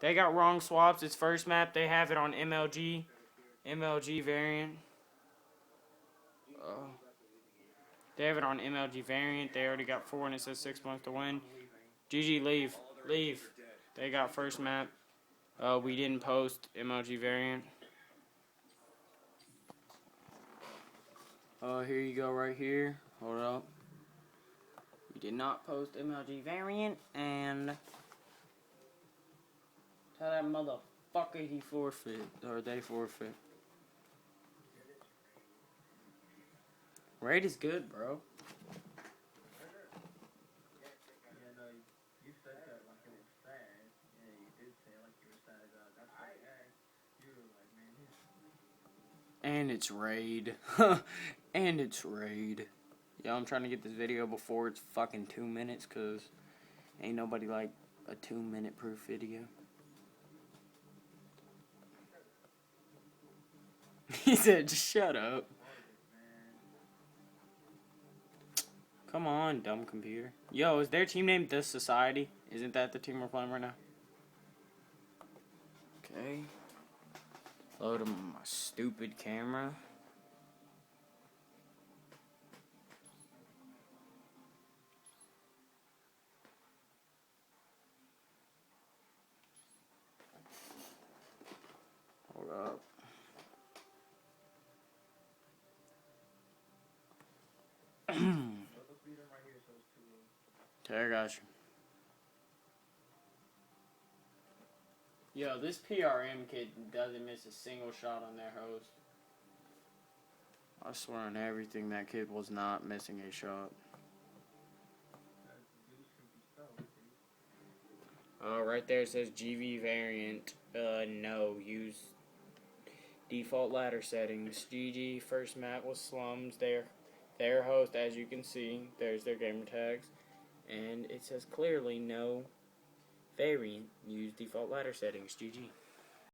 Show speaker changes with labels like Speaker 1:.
Speaker 1: They got wrong swaps. It's first map. They have it on MLG. MLG variant. They have it on MLG variant. They already got 4 and it says 6 months to win. GG, leave. Leave. They got first map. We didn't post MLG variant. Here you go right here. Hold up. We did not post MLG variant, and tell that motherfucker he forfeit, or they forfeit. Raid is good, bro. And it's raid. And it's raid. Yeah, I'm trying to get this video before it's fucking 2 minutes, cause ain't nobody like a 2-minute proof video. He said, shut up. Come on, dumb computer. Yo, is their team named The Society? Isn't that the team we're playing right now? Okay. Load up my stupid camera. Hold up. Okay, I got you. Yo, this PRM kid doesn't miss a single shot on their host. I swear on everything, that kid was not missing a shot. Right there it says GV variant. No, use default ladder settings. GG, first map was Slums. Their host, as you can see, there's their gamer tags. And it says clearly no variant. Use default ladder settings. GG.